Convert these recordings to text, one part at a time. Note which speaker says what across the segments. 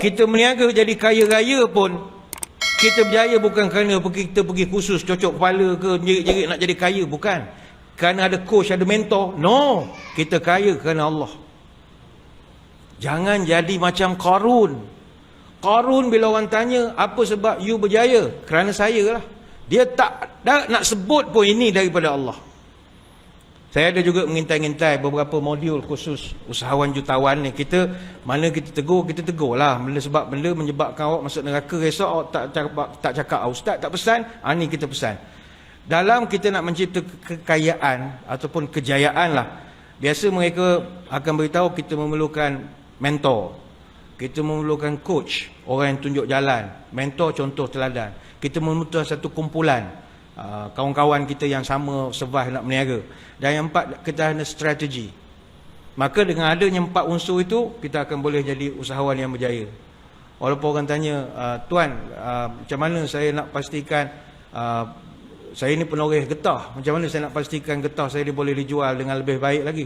Speaker 1: Kita meniaga jadi kaya raya pun, kita berjaya bukan kerana kita pergi kursus cocok kepala ke jerit-jerit nak jadi kaya, bukan. Kerana ada coach, ada mentor. No, kita kaya kerana Allah. Jangan jadi macam Qarun. Qarun bila orang tanya, apa sebab you berjaya? Kerana saya lah. Dia tak nak sebut pun ini daripada Allah. Saya ada juga mengintai-ngintai beberapa modul khusus usahawan jutawan ni. Mana kita tegur lah. Sebab benda menyebabkan awak masuk neraka, esok awak tak cakap, ustaz tak pesan, ni kita pesan. Dalam kita nak mencipta kekayaan ataupun kejayaan lah, biasa mereka akan beritahu kita memerlukan mentor, kita memerlukan coach, orang yang tunjuk jalan. Mentor contoh teladan. Kita memerlukan satu kumpulan kawan-kawan kita yang sama survive nak berniaga. Dan yang empat, kita ada strategi. Maka dengan adanya empat unsur itu, kita akan boleh jadi usahawan yang berjaya. Walaupun orang tanya, tuan, macam mana saya nak pastikan saya ni penoreh getah, macam mana saya nak pastikan getah saya boleh dijual dengan lebih baik lagi?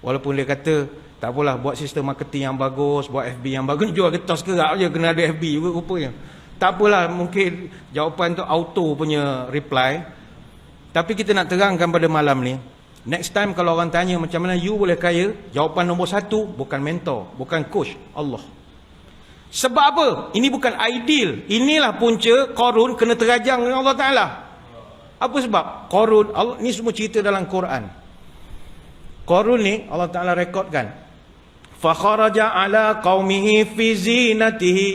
Speaker 1: Walaupun dia kata, tak apalah, buat sistem marketing yang bagus, buat FB yang bagus, jual getah sekerak je, kena ada FB juga rupanya. Tak apalah, mungkin jawapan tu auto punya reply. Tapi kita nak terangkan pada malam ni, next time kalau orang tanya macam mana you boleh kaya, jawapan nombor satu, bukan mentor, bukan coach, Allah. Sebab apa? Ini bukan ideal. Inilah punca Qarun kena terajang dengan Allah Ta'ala. Apa sebab? Qarun, Allah, ni semua cerita dalam Quran. Qarun ni Allah Ta'ala rekodkan. Fakharaja ala qaumihi fi zinatihi.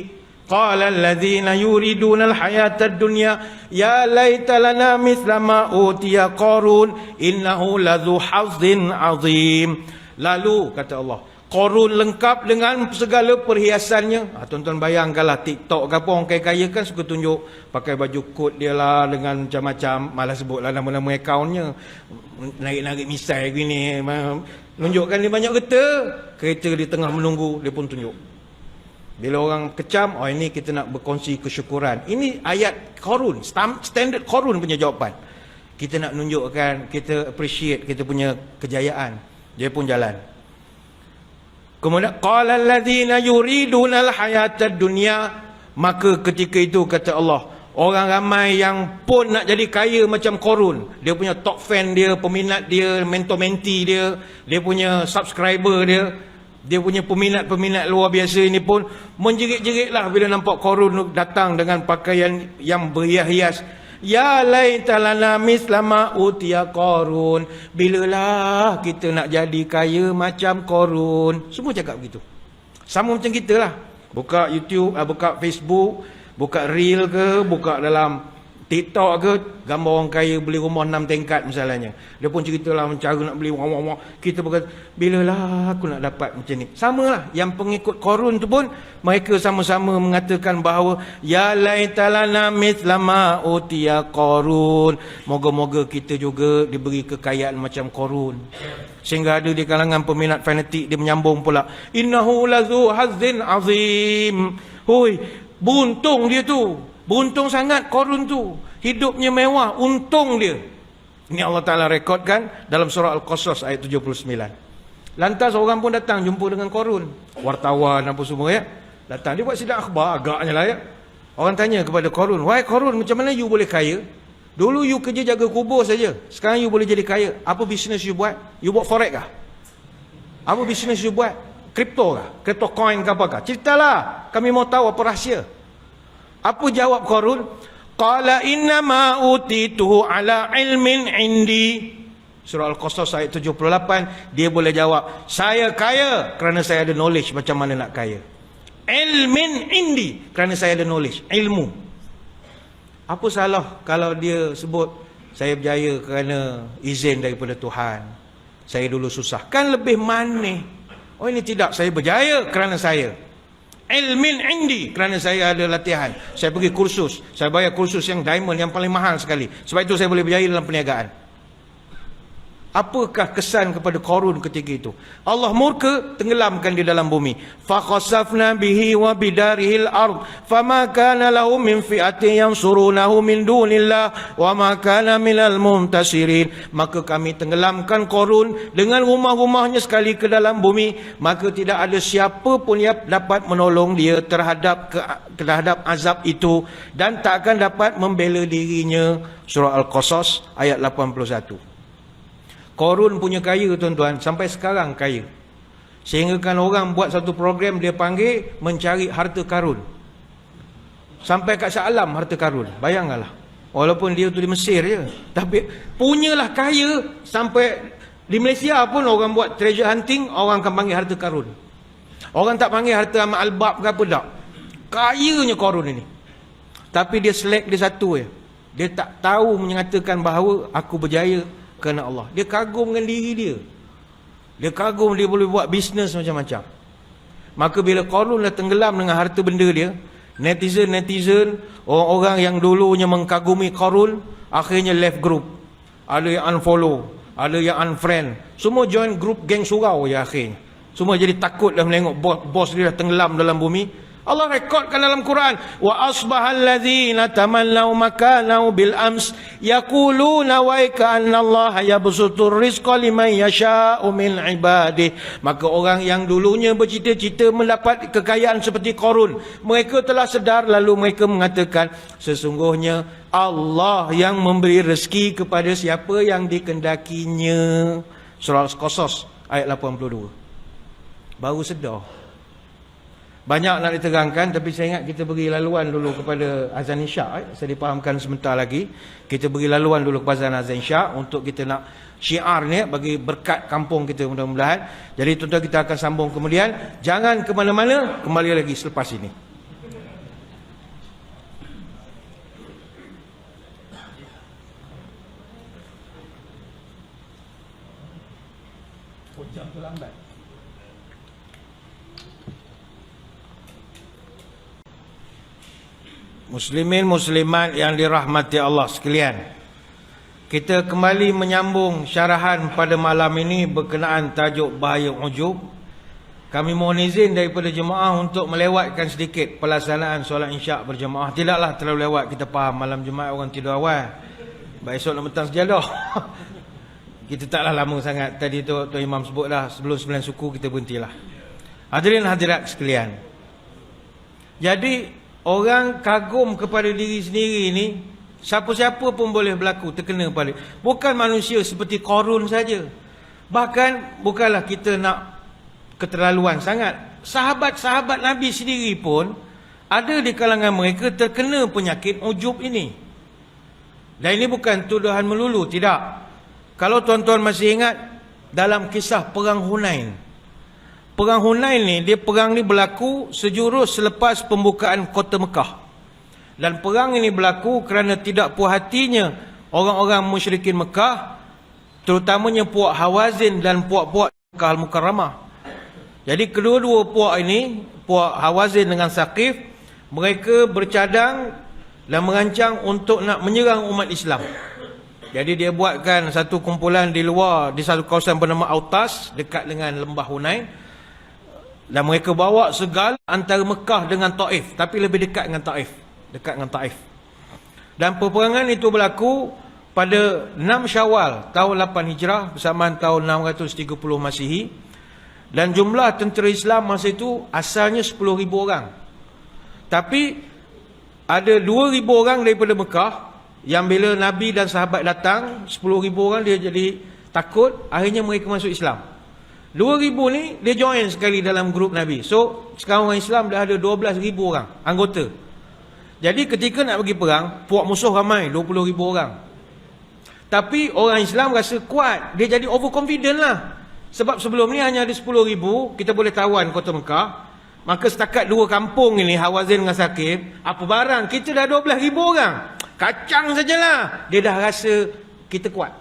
Speaker 1: Qala alladhina yuriduna alhayata ad-dunya ya laita lana mithla ma utiya Qarun innahu ladzu hazzin azim. Lalu kata Allah, Qarun lengkap dengan segala perhiasannya. Tuan-tuan bayangkanlah TikTok ke apa, orang kaya-kaya kan suka tunjuk pakai baju kot dia lah dengan macam-macam, malas sebutlah nama-nama akaunnya, narik-narik misai gini, menunjukkan dia banyak kereta di tengah menunggu, dia pun tunjuk. Bila orang kecam, ini kita nak berkongsi kesyukuran. Ini ayat Qarun, standard Qarun punya jawapan. Kita nak menunjukkan, kita appreciate kita punya kejayaan. Dia pun jalan. Kemudian, qala alladhina yuriduna alhayata ad-dunya. Maka ketika itu kata Allah, orang ramai yang pun nak jadi kaya macam Qarun. Dia punya top fan dia, peminat dia, mentor-menti dia, dia punya subscriber dia punya peminat-peminat luar biasa ini pun menjerit-jeritlah bila nampak Qarun datang dengan pakaian yang berhias-hias. Ya laita lana mithla ma utiya Qarun. Bilalah kita nak jadi kaya macam Qarun. Semua cakap begitu. Sama macam kita lah. Buka YouTube, buka Facebook, buka Reel ke, buka dalam TikTok ke, gambar orang kaya beli rumah 6 tingkat misalnya. Dia pun ceritalah cara nak beli rumah. Kita berkata, bilalah aku nak dapat macam ni. Samalah, yang pengikut Qarun tu pun, mereka sama-sama mengatakan bahawa ya laitalana mithla ma utiya Qarun. Moga-moga kita juga diberi kekayaan macam Qarun. Sehingga ada di kalangan peminat fanatik, dia menyambung pula, innahu lazu hazzin azim. Hoi, buntung dia tu. Beruntung sangat Qarun tu. Hidupnya mewah, untung dia. Ini Allah Ta'ala rekodkan dalam surah Al-Qasas ayat 79. Lantas orang pun datang jumpa dengan Qarun. Wartawan apa semua ya. Datang, dia buat sidang akhbar agaknya lah ya. Orang tanya kepada Qarun, wahai Qarun, macam mana you boleh kaya? Dulu you kerja jaga kubur saja, sekarang you boleh jadi kaya. Apa bisnes you buat? You buat forex kah? Apa bisnes you buat? Kripto kah? Kripto coin ke apakah? Ceritalah, kami mau tahu apa rahsia. Apa jawab Qarun? Qala innama utituhu ala ilmin indi. Surah Al-Qasas ayat 78, dia boleh jawab, saya kaya kerana saya ada knowledge macam mana nak kaya. Ilmin indi, kerana saya ada knowledge, ilmu. Apa salah kalau dia sebut saya berjaya kerana izin daripada Tuhan, saya dulu susah, kan lebih manis. Oh ini tidak, saya berjaya kerana saya ilmin indi, kerana saya ada latihan, saya pergi kursus, saya bayar kursus yang diamond yang paling mahal sekali, sebab itu saya boleh berjaya dalam perniagaan. Apakah kesan kepada Qarun ketika itu? Allah murka, tenggelamkan di dalam bumi. Fa khasafna bihi wa bidarihil ard fama kana lahu min fi'atin yansurunahu min dunillah wa ma kana minal muntasirin. Maka kami tenggelamkan Qarun dengan rumah-rumahnya sekali ke dalam bumi, maka tidak ada siapa pun yang dapat menolong dia terhadap azab itu, dan tak akan dapat membela dirinya. Surah Al-Qasas ayat 81. Qarun punya kaya tuan-tuan, sampai sekarang kaya. Sehingga kan orang buat satu program, dia panggil mencari harta karun. Sampai kat Shah Alam harta karun. Bayangkanlah. Walaupun dia tu di Mesir je, tapi punyalah kaya. Sampai di Malaysia pun orang buat treasure hunting, orang akan panggil harta karun. Orang tak panggil harta Ahmad Al-Bab ke apa tak. Kayanya Qarun ini. Tapi dia select dia satu je. Dia tak tahu menyatakan bahawa aku berjaya kerana Allah. Dia kagum dengan diri dia. Dia kagum dia boleh buat bisnes macam-macam. Maka bila Qarun dah tenggelam dengan harta benda dia, netizen, orang-orang yang dulunya mengkagumi Qarun, akhirnya left group. Ada yang unfollow, ada yang unfriend. Semua join group geng surau je akhirnya. Semua jadi takut dah menengok bos dia dah tenggelam dalam bumi. Allah rekodkan dalam Quran, wa asbahal ladzina tamannaw makanahu bil ams yaquluna wa kana Allah yabsutur rizqa liman yasha'u min ibadihi. Maka orang yang dulunya bercita-cita mendapat kekayaan seperti Qarun, mereka telah sedar lalu mereka mengatakan, sesungguhnya Allah yang memberi rezeki kepada siapa yang dikehendakinya. Surah Al-Qasas ayat 82. Baru sedar. Banyak nak diterangkan, tapi saya ingat kita beri laluan dulu kepada azan isyak. Saya dipahamkan sebentar lagi. Kita beri laluan dulu kepada azan isyak untuk kita nak syiar ni bagi berkat kampung kita mudah-mudahan. Jadi tuan-tuan, kita akan sambung kemudian. Jangan ke mana-mana, kembali lagi selepas ini. Jam terlambat. Muslimin muslimat yang dirahmati Allah sekalian, kita kembali menyambung syarahan pada malam ini berkenaan tajuk bahaya ujub. Kami mohon izin daripada jemaah untuk melewatkan sedikit pelaksanaan solat isyak berjemaah. Tidaklah terlalu lewat, kita faham malam Jumaat orang tidur awal, esok nak petang sejadah. Kita taklah lama sangat. Tadi tu Tuan Imam sebut dah, sebelum 9 suku kita berhentilah. Hadirin hadirat sekalian, jadi orang kagum kepada diri sendiri ni, siapa-siapa pun boleh berlaku terkena pada. Bukan manusia seperti Qarun saja. Bahkan bukanlah kita nak keterlaluan sangat. Sahabat-sahabat Nabi sendiri pun ada di kalangan mereka terkena penyakit ujub ini. Dan ini bukan tuduhan melulu, tidak. Kalau tuan-tuan masih ingat dalam kisah perang Hunain. Perang Hunain ni, perang ni berlaku sejurus selepas pembukaan kota Mekah. Dan perang ini berlaku kerana tidak puas hatinya orang-orang musyrikin Mekah, terutamanya puak Hawazin dan puak-puak Mekah Al-Mukarramah. Jadi kedua-dua puak ini, puak Hawazin dengan Saqif, mereka bercadang dan merancang untuk nak menyerang umat Islam. Jadi dia buatkan satu kumpulan di luar, di satu kawasan bernama Autas, dekat dengan lembah Hunain. Dan mereka bawa segala antara Mekah dengan Taif, tapi lebih dekat dengan Taif. Dekat dengan Taif. Dan peperangan itu berlaku pada 6 Syawal tahun 8 Hijrah bersamaan tahun 630 Masihi. Dan jumlah tentera Islam masa itu asalnya 10,000 orang. Tapi ada 2,000 orang daripada Mekah yang bila Nabi dan sahabat datang, 10,000 orang dia jadi takut, akhirnya mereka masuk Islam. 2,000 ni dia join sekali dalam grup Nabi. So sekarang orang Islam dah ada 12,000 orang anggota. Jadi ketika nak pergi perang, puak musuh ramai 20,000 orang. Tapi orang Islam rasa kuat, dia jadi overconfident lah. Sebab sebelum ni hanya ada 10,000, kita boleh tawan kota Mekah. Maka setakat 2 kampung ini, Hawazin dengan Saqif, apa barang, kita dah 12,000 orang. Kacang sajalah. Dia dah rasa kita kuat.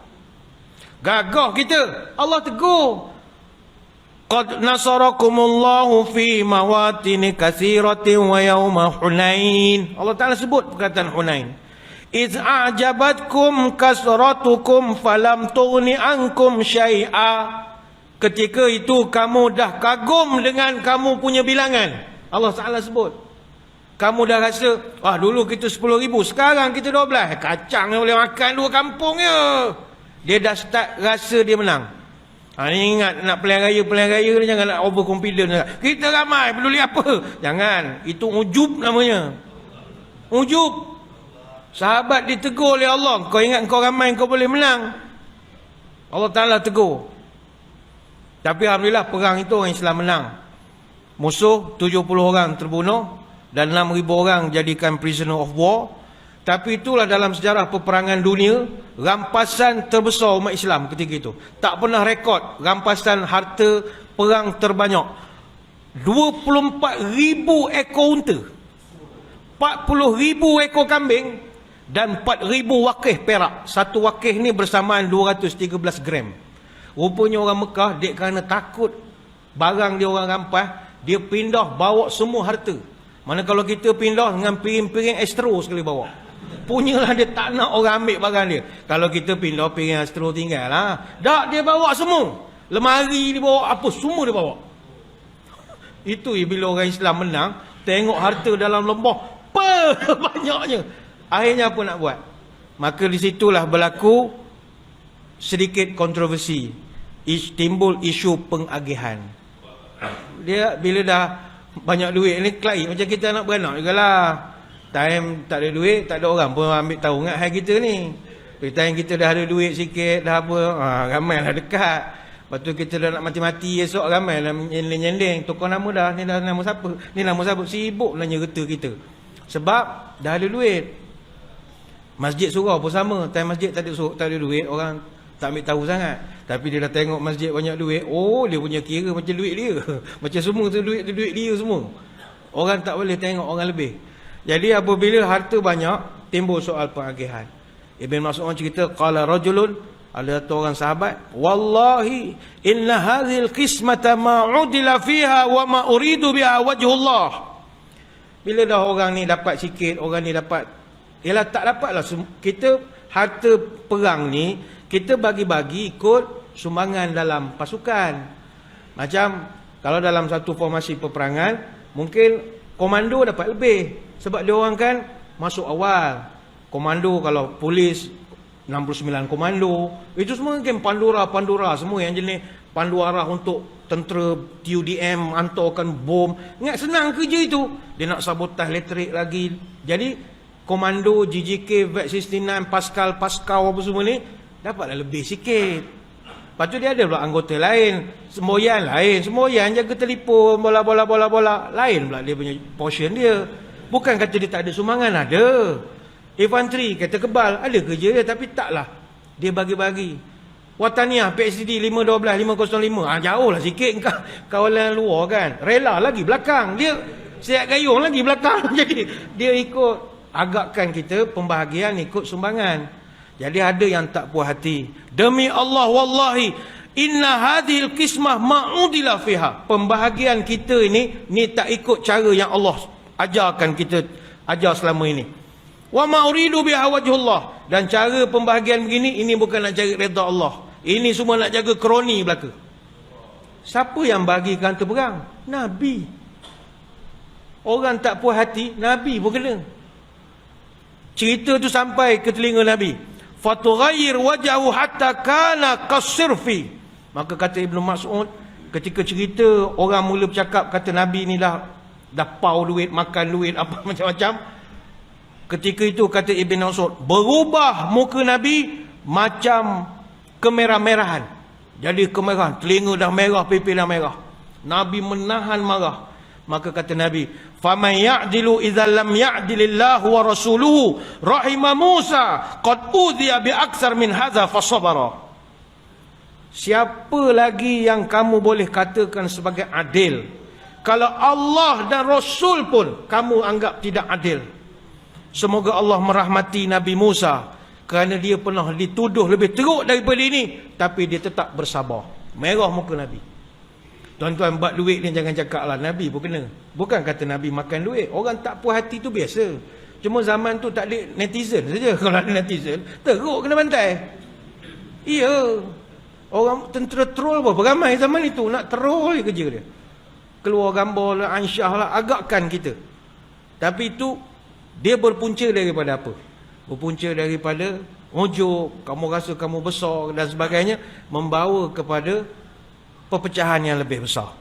Speaker 1: Gagah kita. Allah tegur. Qad nasarakumullahu fi mawatin katsiratin wa yauma Hunain. Allah Taala sebut perkataan Hunain. iz a'jabatkum kasratukum falam tughni ankum syai'a. Ketika itu kamu dah kagum dengan kamu punya bilangan. Allah Ta'ala sebut. Kamu dah rasa, dulu kita 10,000, sekarang kita 12. Kacang yang boleh makan 2 kampung je. Dia dah start rasa dia menang. Ni ingat nak pilihan raya ni jangan nak over confident. Kita ramai, peduli apa? Jangan. Itu ujub namanya. Ujub. Sahabat ditegur oleh Allah. Kau ingat kau ramai, kau boleh menang. Allah Ta'ala tegur. Tapi alhamdulillah perang itu orang Islam menang. Musuh 70 orang terbunuh dan 6,000 orang jadikan prisoner of war. Tapi itulah dalam sejarah peperangan dunia rampasan terbesar umat Islam ketika itu. Tak pernah rekod rampasan harta perang terbanyak. 24,000 ekor unta, 40,000 ekor kambing dan 4,000 wakih perak. Satu wakih ni bersamaan 213 gram. Rupanya orang Mekah, dek kerana takut barang dia orang rampas, dia pindah bawa semua harta. Mana kalau kita pindah dengan piring-piring Astro sekali bawa. Punyalah dia tak nak orang ambil barang dia. Kalau kita pindah piring Astro tinggal lah. Tak, dia bawa semua. Lemari dia bawa, apa semua dia bawa. Itu bila orang Islam menang, tengok harta dalam lembah, banyaknya. Akhirnya apa nak buat? Maka di situlah berlaku sedikit kontroversi. Timbul isu pengagihan. Dia bila dah banyak duit ni, kelahi macam kita nak beranak jugalah. Time tak ada duit, tak ada orang pun ambil tahu ingat hal kita ni. Tapi time kita dah ada duit sikit, dah apa, ramailah dekat. Lepas tu kita dah nak mati-mati esok, ramailah nyending-nyending. Tukar nama dah, ni dah nama siapa? Ni nama siapa? Sibuk nak nyerta kita. Sebab dah ada duit. Masjid surau pun sama. Time masjid tak ada duit, orang tak ambil tahu sangat. Tapi dia dah tengok masjid banyak duit, dia punya kira macam duit dia. Macam semua tu duit dia semua. Orang tak boleh tengok orang lebih. Jadi apabila harta banyak, timbul soal pengagihan. Ibn Mas'ud cerita, qala rajulun, ada satu orang sahabat, wallahi inna hadhil qismata ma udila fiha wa ma uridu biha wajhullah. Bila dah orang ni dapat sikit, orang ni dapat, ialah tak dapatlah kita harta perang ni, kita bagi-bagi ikut sumbangan dalam pasukan. Macam kalau dalam satu formasi peperangan, mungkin komando dapat lebih. Sebab dia orang kan masuk awal. Komando kalau polis 69 komando. Itu semua mungkin pandura semua yang jenis pandu arah untuk tentera TUDM hantarkan bom. Ingat senang kerja itu. Dia nak sabotaj elektrik lagi. Jadi komando GGK, VET69, Pascal apa semua ni dapatlah lebih sikit. Lepas tu dia ada pula anggota lain, semboyan lain, semboyan jaga telefon, bola. Lain pula dia punya portion dia. Bukan kata dia tak ada sumbangan, ada. Infanteri kata kebal, ada kerja dia, tapi taklah dia bagi-bagi. Wataniah, PhD 512, 505, jauh lah sikit kawalan luar kan. Rela lagi belakang, dia siap gayung lagi belakang. Jadi dia ikut, agakkan kita pembahagian ikut sumbangan. Jadi ada yang tak puas hati. Demi Allah wallahi inna hadhil qismah ma'udila fiha. Pembahagian kita ini tak ikut cara yang Allah ajarkan kita ajar selama ini. Wa ma uridu biha wajhullah. Dan cara pembahagian begini, ini bukan nak cari redha Allah. Ini semua nak jaga kroni belaka. Siapa yang bagikan harta perang? Nabi. Orang tak puas hati, Nabi pun kena. Cerita tu sampai ke telinga Nabi. Fatughayyir wajahu hatta kana kasirfi. Maka kata Ibn Mas'ud, ketika cerita orang mula bercakap, kata Nabi ni dah pau duit, makan duit, apa macam-macam. Ketika itu kata Ibn Mas'ud, berubah muka Nabi macam kemerah-merahan. Jadi kemerahan, telinga dah merah, pipi dah merah. Nabi menahan marah. Maka kata Nabi, faman ya'dilu idza lam ya'dilillahu wa rasuluhu rahima Musa qad udhiya bi aksar min hadza fasabara. Siapa lagi yang kamu boleh katakan sebagai adil kalau Allah dan Rasul pun kamu anggap tidak adil? Semoga Allah merahmati Nabi Musa kerana dia pernah dituduh lebih teruk daripada ini, tapi dia tetap bersabar. Merah muka Nabi. Tuan-tuan, buat duit ni jangan cakap lah Nabi pun kena. Bukan kata Nabi makan duit. Orang tak puas hati tu biasa. Cuma zaman tu tak ada netizen saja. Kalau ada netizen, teruk kena bantai. Ya. Orang tentera troll pun beramai zaman itu. Nak troll je kerja dia. Keluar gambar lah, ansyah lah, agakkan kita. Tapi itu, dia berpunca daripada apa? Berpunca daripada ojok, kamu rasa kamu besar dan sebagainya, membawa kepada perpecahan yang lebih besar.